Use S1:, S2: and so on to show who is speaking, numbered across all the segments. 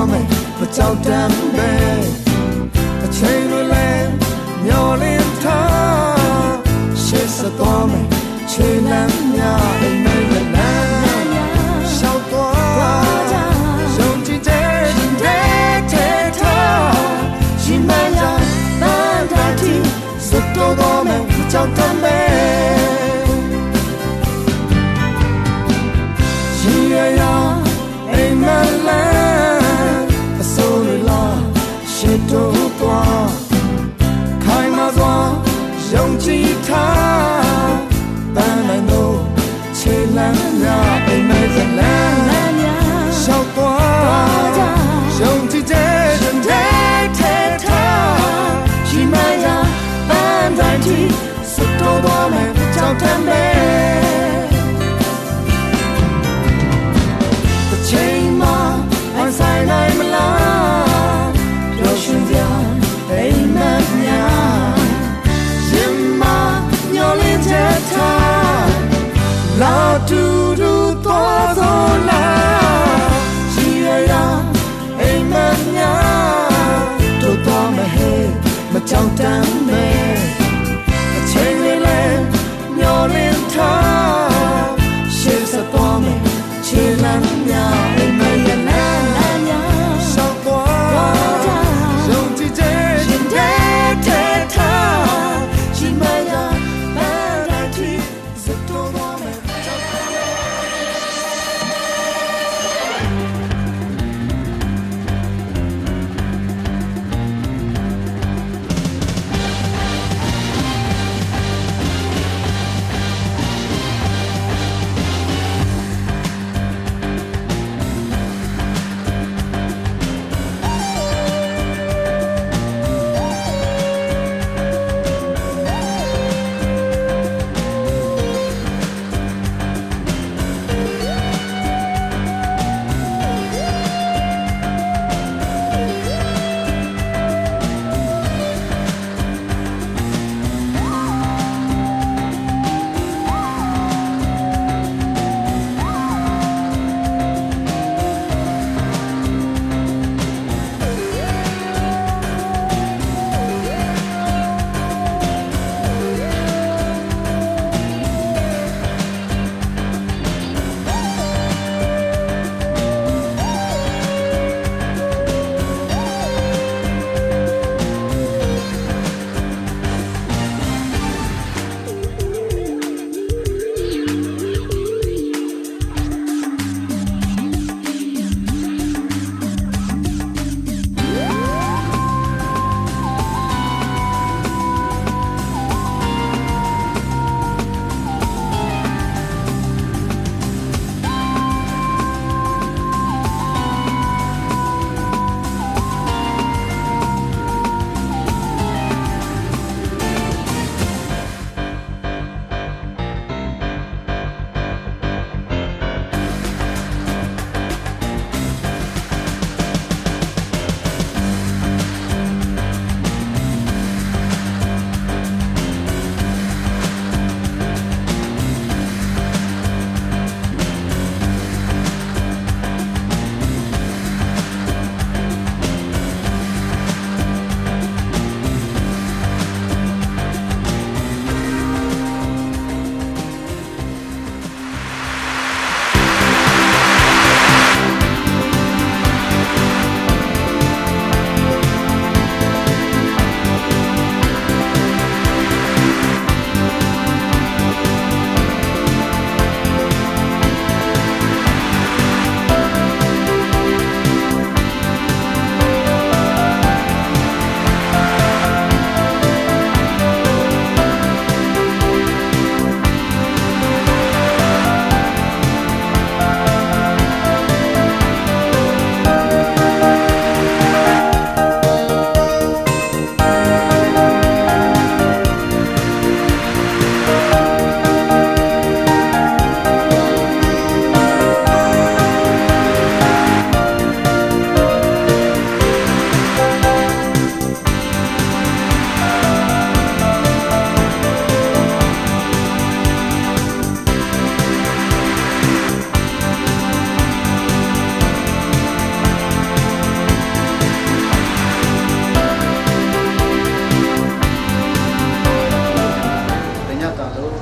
S1: သွားမယ်မကြောက်တမ်းပဲအချိန်တွေလဲမျောလင်းထားရှေ့ဆက်သွားမယ်ခြေလမ်းများအိမ်မက်လမ်းရှောက်သွားယုံကြည်တဲ့တဲ့ထားရှိမှန်းသာတန်တာတီစတော့သွားမယ်မကြောက်တမ်းပဲအိမ်မက်လမ်းအစိုးရလာရှေ့တို့သွားခိုင်မာစွာယုံကြည်ထားတန်နိုင်လို့ခြေလမ်းများအိမ်မက်လမ်းရှောက်သွားယုံကြည်တဲ့ထားရှိမှန်းသာပန်းတိုင်းတီစတော့သွားမယ်ကြောက်တမ်းပဲဆိုင်နိုင်မလားပျော်ရွှင်စရာအိမ်မက်များရင်မညှော်လင့်ချက်ထားလာတူတူသွားသောလားရှိရရာအိမ်မက်များတို့သွားမဟဲ့မကြောက်တမ်းပဲအချိန်လေးလဲညှော်လင့်ထားရှေ့ဆက်သွားမယ်ခြေလမ်းများအိမ်မက်ရဲ့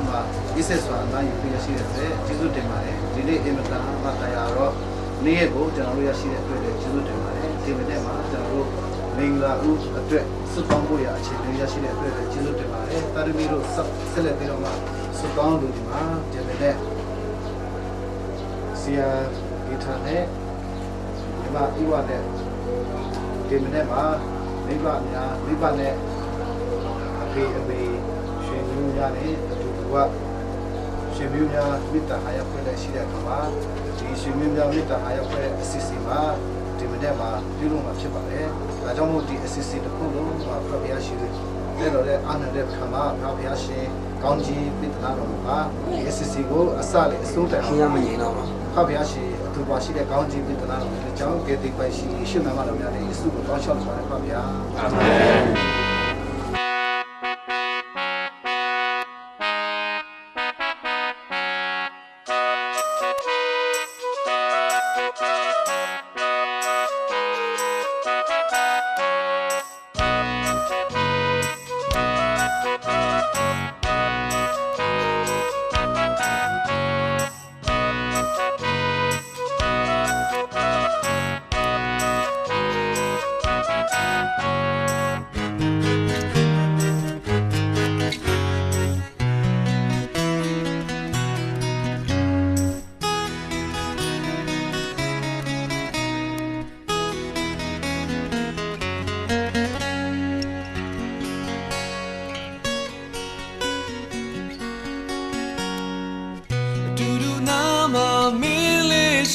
S2: မှာဒီဆက်စွာနိုင်ပြရရှိတဲ့အတွက်ကျေးဇူးတင်ပါတယ်ဒီနေ့အင်မတန်မှတရားတော့နေ့ရက်ကိုကျွန်တော်တို့ရရှိတဲ့အတွက်လည်းကျေးဇူးတင်ပါတယ်ဒီမနေ့မှာကျွန်တော်တို့မင်္ဂလာဦးအတွက်စုပေါင်းဖို့ရအခြေအနေရရှိတဲ့အတွက်လည်းကျေးဇူးတင်ပါတယ်တာရမီတို့ဆက်လက်ပြီးတော့မှစုပေါင်းလို့ဒီမှာဒီမနေ့ဆရာဂီတာနဲ့ဒီမှာဤဝတဲ့ဒီမနေ့မှာမိဘနဲ့အဖေရှင်မျိုးများနဲ့အတူတူကရှင်မျိုးများမိတ္တဟာရောက်ဖွဲ့တဲ့ရှိတဲ့အခါမှာဒီရှင်မျိုးများမိတ္တဟာရောက်ဖွဲ့တဲ့အစီအစဉ်မှာဒီမနေ့မှာပြုလုပ်မှာဖြစ်ပါတယ်။ဒါကြောင့်မို့ဒီအစီအစဉ်တစ်ခုလုံးမှာဖခင်ရှိတဲ့တော်တဲ့အာနန္ဒခမဖခင်ရှင်ကောင်းကြီးပိတနာတော်မှာဒီအစီအစဉ်ကိုအစလေးအဆုံးတိုင်အောင်ရှင်းရမနေတော့ပါဖခင်ရှင်အတူပါရှိတဲ့ကောင်းကြီးပိတနာတော်ကိုကြောင်းကေတိပိုင်ရှိရှင်းမှန်တော်များတဲ့ယေရှုကိုတောင်းလျှောက်ပါတယ်ဖခင်။အာမင်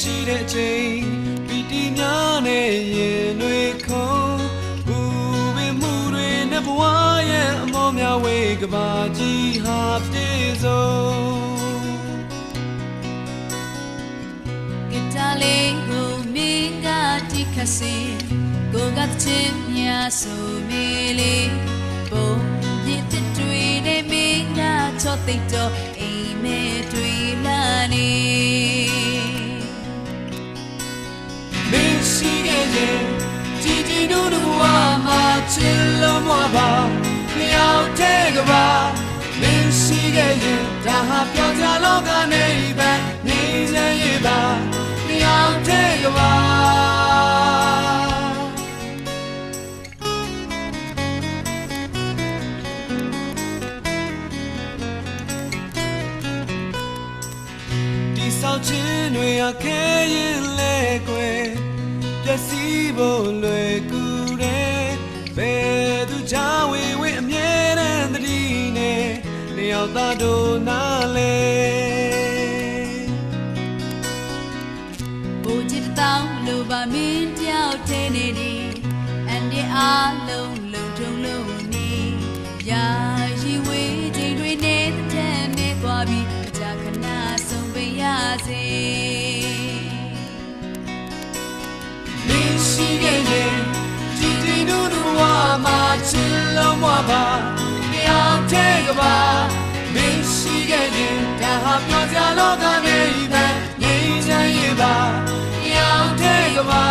S2: ရှိတဲ့အချိန်ပီတိများနဲ့ရင်တွေခုံဘူပင်မှုတွေနဲ့ဘဝရဲ့အမောများဝေကဘာကြီးဟာပြေဆုံးဂီတာလေးကိုမင်းကတိခတ်စေကိုကချင်များဆိုမေးလေးပုံပြစ်တွေနဲ့မင်းကချော့သိတော့အိမ်မဲတွေလာနေရှိခဲ့ရင်ជីជីတို့တို့ဝါမှာချစ်လို့မပါလျောက်တဲ့ကပါမင်းရှိခဲ့ရင်ဒါဟာပြောကြလောကနေပဲနေစရဲ့ပါလျောက်တဲ့ကပါဒီဆောက်ခြင်းတွေအခဲရင်လဲကွယ်ပျက်စီးဖို့လွယ်ကူတယ်ဘယ်သူချဝေဝေအမြဲတမ်းသတိနဲ့လျောက်သားတို့နားလဲဘိုးချစ်တောင်းလိုပါမင်းတယောက်ထဲနေဒီအန်ဒီအားလုံးလုံထုံလုံးနေရာရှိဝေးချိန်တွေနဲ့တဲ့နဲ့သွားပြီးကြာခဏဆုံးပေးရစေရှိခဲ့ရင်ជីជីတို့တို့ဝါမှာချစ်လို့မပါလျောက်တဲ့ကပါမင်းရှိခဲ့ရင်ဒါဟာပြောကြလောကနေပဲငြိမ်းချမ်းရေးပါလျောက်တဲ့ကပါ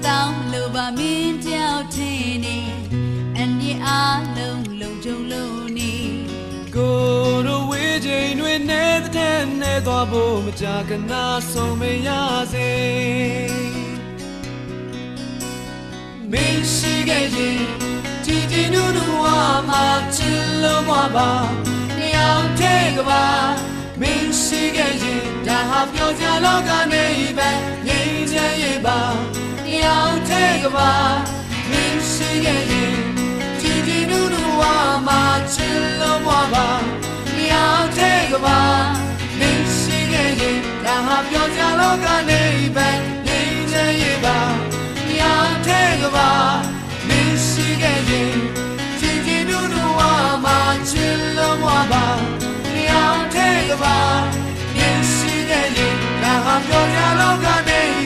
S2: တောင်းလိုပါမင်းတယောက်ထင်းနေအန်ဒီအားလုံးလုံကြုံလို့နေကိုတို့ဝေးချိန်တွေနေတဲ့နဲ့သွားဖို့မကြကနာဆုံးမရစေမင်းရှိခဲ့ရင်ជីជីတို့တို့ဝါမှာချစ်လို့မပါတယောက်တည်းကပါမင်းရှိခဲ့ရင်ဒါဟာပြောကြလောကနေပဲငြိမ်းချမ်းရေးပါရောက်တဲ့ကဘာမင်းရှိခဲ့ရင်ជីជីတို့တို့ဝါမှာချစ်လို့မပါရောက်တဲ့ကဘာမင်းရှိခဲ့ရင်ဒါဟာပြောကြလောကနေပဲငြိမ်းချမ်းရေးပါရောက်တဲ့ကဘာမင်းရှိခဲ့ရင်ជីជីတို့တို့ဝါမှာချစ်လို့မပါရောက်တဲ့ကဘာမင်းရှိခဲ့ရင်ဒါဟာပြောကြလောကနေ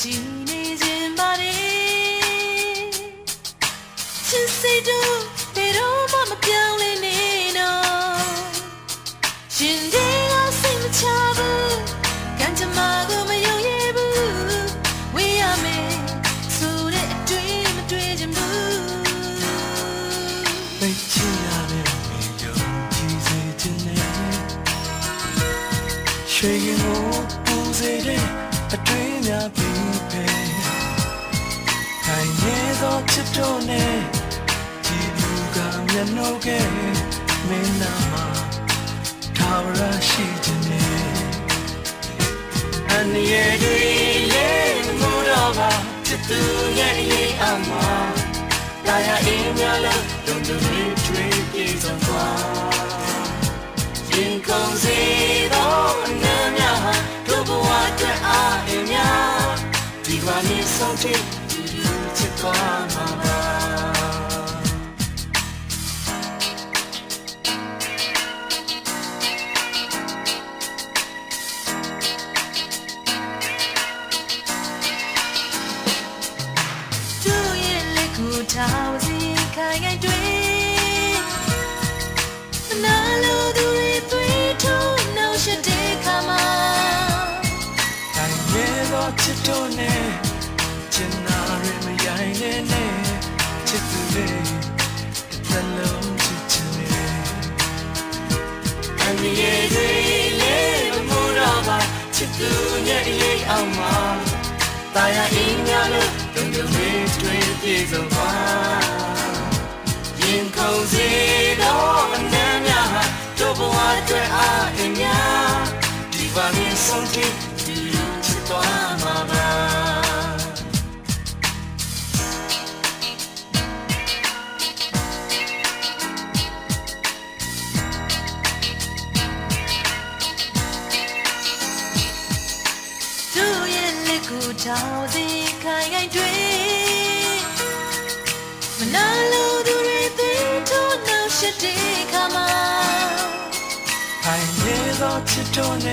S3: ကြည်နေခြင်းပါလေချစ်စိတ်တို့ဘယ်တော့မှမပြောင်းလဲနေတော့ရှင်တွေကစိတ်မချဘူးကံကြမ္မာကိုမယုံရဘူးဝေးရမယ်ဆိုတဲ့အတွေ့မတွေ့ချင်ဘူး
S2: 被欺压的没有几岁之内，谁给我不谁的对面匹配？看你做起头呢，记住个面脑给没那么，他不让西之内，俺也对嘞，不知道吧，这都也也阿妈。大家一面了，都都会追一种花。天空谁都能呀，都不挖掘阿一面。地瓜你手提，只管妈妈。
S3: 他我自己看看对，那路途里对头那些的卡嘛，
S2: 看夜到起头呢，见那人们爱呢呢，起不来，咱拢起起呢，看夜对嘞，不知道吧，起不也也阿妈。大家一面了，都都会追一种花。天空谁都能呀，都不挖掘阿一面。地方你手提，只管妈妈。
S3: 朝自己看看对，那路途里对头那些的卡嘛，
S2: 看夜到起头呢，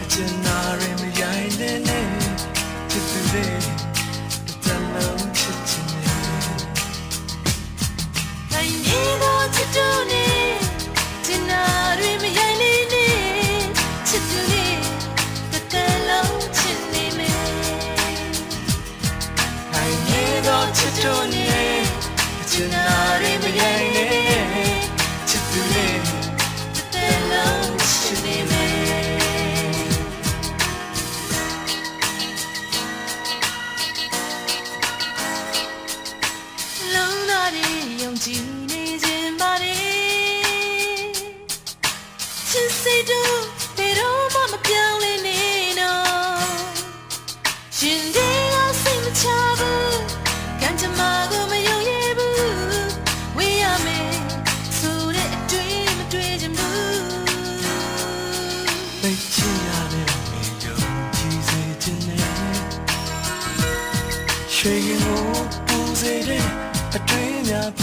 S2: 见那人们爱呢呢，起不来，咱拢起起呢。
S3: 看夜到起头呢，见那人们爱呢呢，起不来，咱拢起呢。
S2: 起头呢，见那人们爱呢，起不来，
S3: 咱拢起呢没。冷那里用尽你肩膀里，亲谁都别让妈妈表来你呢，心底我心不恰不。感觉马哥没有也不，为呀没，所以对没对着不。
S2: 被欺压的没有几岁之内，谁给我不谁的对面匹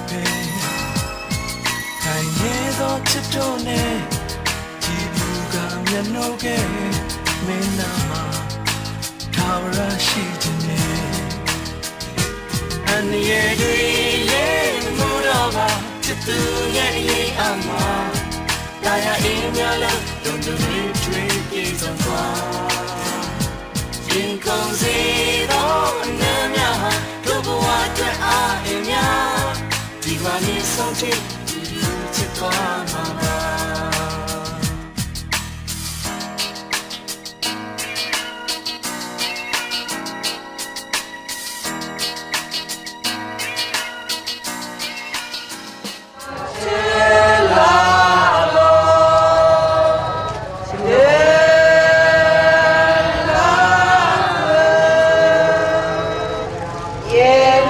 S2: 配？看夜到起头呢，记住个面脑给没那么，他不让西之内。俺也对嘞，不知道吧，这都也也阿妈。大家一面了，都都会追一种花。天空谁都能呀，都不挖掘阿一面。地瓜你手提，只管妈妈。
S1: Yeah,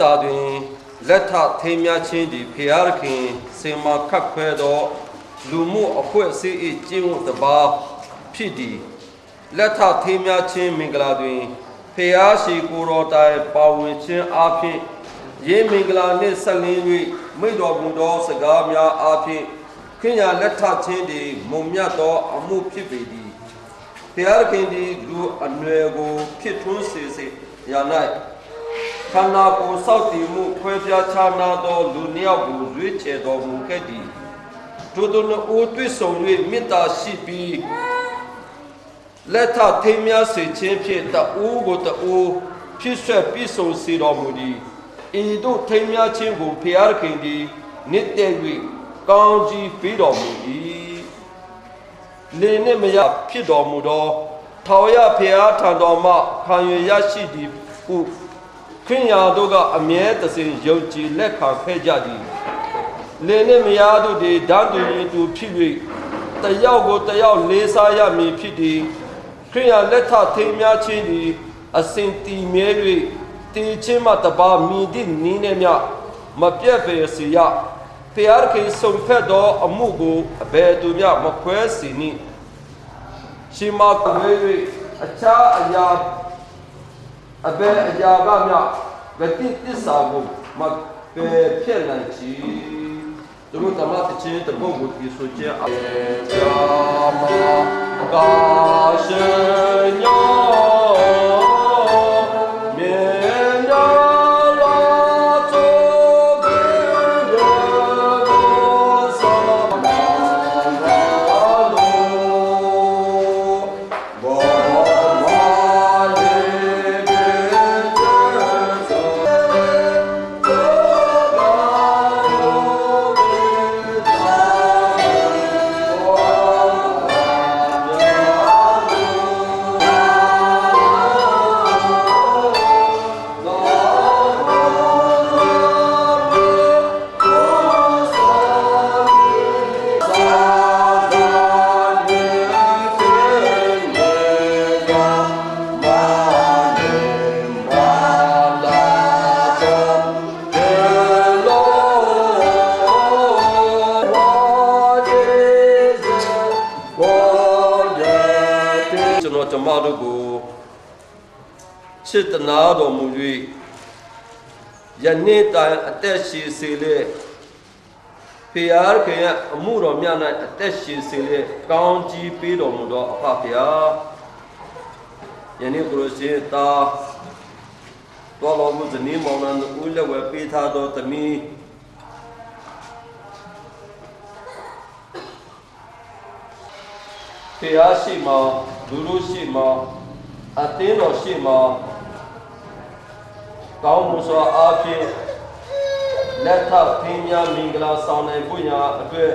S4: တာတွင်လက်ထထိမ်းများခြင်းသည်ဖျားခင်စင်မာခတ်ခွဲသောလူမှုအဖွဲ့အစည်း၏ကျင့်ဝတ်တစ်ပါးဖြစ်သည်လက်ထထိမ်းများခြင်းမင်္ဂလာတွင်ဖျားရှိကိုယ်တော်တိုင်ပါဝင်ခြင်းအပြင်ယေမင်္ဂလာနှင့်ဆက်လင်း၍မိတော်မူသောစကားများအပြင်ခရိယာလက်ထခြင်းသည်မုံမြတ်သောအမှုဖြစ်ပေသည်ဖျားခင်သည်လူအနွယ်ကိုဖြစ်ထွန်းစေရာ၌ခန္ဓာကိုယ်စောက်တည်မှုခွဲပြားခြားနာသောလူနှစ်ယောက်ကိုရွေးချယ်တော်မူခဲ့သည်ထိုသူတို့အိုးတွေ့ဆုံ၍မေတ္တာရှိပြီးလက်ထထိမ်းများစေခြင်းဖြင့်တအိုးကိုတအိုးဖြစ်ဆွဲပြည့်စုံစေတော်မူသည်ဤသို့ထိမ်းများခြင်းကိုဖျားခင်သည်နှစ်တည့်၍ကောင်းကြီးပေးတော်မူ၏လေနှင့်မရဖြစ်တော်မူသောထာဝရဘုရားထံတော်မှခံရရရှိသည်ဟုခရိယာတို့ကအမြဲတစေယုံကြည်လက်ခံခဲ့ကြသည်လေနှင့်မရတို့သည်ဓာတ်တူရင်တူဖြစ်၍တယောက်ကိုတယောက်လေးစားရမည်ဖြစ်သည်ခရိယာလက်ထထိမ်းများခြင်းသည်အစဉ်တည်မြဲ၍တည်ခြင်းမှတပါမြည်သည့်နည်းနှင့်မျှမပြတ်ပေစေရဖျားခင်ဆုံးဖြတ်သောအမှုကိုအဘယ်သူမျှမခွဲစေနှင့်ရှင်မကွဲ၍အခြားအရာအဘယ်အရာကမျှဂတိတစ္ဆာကိုမပယ်ဖြစ်နိုင်ချီသူတို့တမတ်ချင်းတပုတ်ကိုဒီဆိုခြင်းအကြာမကာရှင်ညောချစ်တနာတော်မူ၍ယနေ့တိုင်အသက်ရှင်စေလေဖျားခင်ရဲ့အမှုတော်များ၌အသက်ရှင်စေလေကောင်းကြီးပေးတော်မူသောအဖဖျားယနေ့ကိုယ်ရှင်သားတော်တော်မူဇနီးမောင်နှံဦးလက်ဝဲပေးထားသောသမီးဖျားရှိမှလူတို့ရှိမှအသင်းတော်ရှိမှကောင်းမှုစွာအားဖြင့်လက်ထဖင်းများမင်္ဂလာဆောင်နိုင်ဖို့ရာအတွက်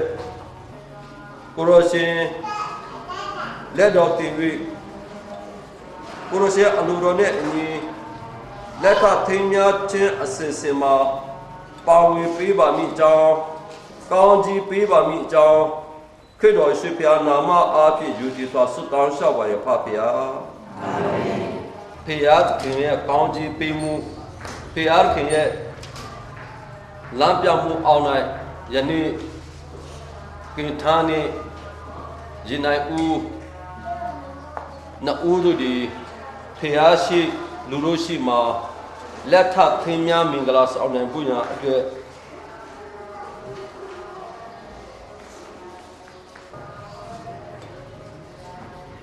S4: ကိုရောရှင်လက်တော်တင်ပြီးကိုရောရှင်အလိုတော်နဲ့အညီလက်ထဖင်းများခြင်းအစဉ်စဉ်မှာပါဝင်ပေးပါမိကြောင်းကောင်းကြီးပေးပါမိကြောင်းခရစ်တော်ရှိဖျားနာမအားဖြင့်ယူတည်စွာဆုတောင်းလျှောက်ပါရဖဖျားဖျားခင်ရဲ့ကောင်းကြီးပေးမှုဖျားခင်ရဲ့လမ်းပြမှုအောင်၌ယနေ့ကင်ထာနေရင်နိုင်ဦးနှစ်ဦးတို့ဒီဖျားရှိလူတို့ရှိမှာလက်ထခင်းများမင်္ဂလာဆောင်နိုင်ဖို့ရာအတွက်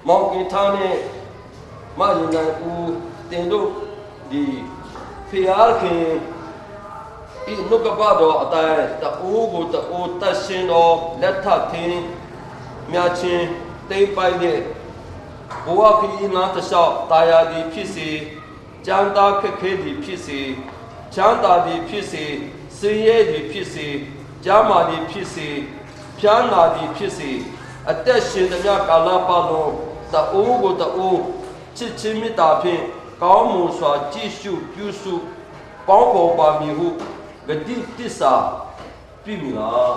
S4: မောင်ကင်ထာနေမရင်နိုင်ဦးတင်တို့ဒီဖျားခင်ဤနုကပတော်အတိုင်းတအိုးကိုတအိုးတတ်ရှင်တော်လက်ထထင်းမြချင်းတိမ့်ပိုက်တဲ့ဘဝခရီးနာတလျှောက်တာယာသည်ဖြစ်စေကျမ်းသားခက်ခဲသည်ဖြစ်စေချမ်းသာသည်ဖြစ်စေစင်ရဲသည်ဖြစ်စေကျမ်းမာသည်ဖြစ်စေဖြားနာသည်ဖြစ်စေအသက်ရှင်သမျှကာလပတ်လုံးတအိုးကိုတအိုးချစ်ချင်းမေတ္တာဖြင့်ကောင်းမွန်စွာကြည်ရှုပြုစုပေါင်းဖော်ပါမည်ဟုဂတိတစ္ဆာပြုမိလား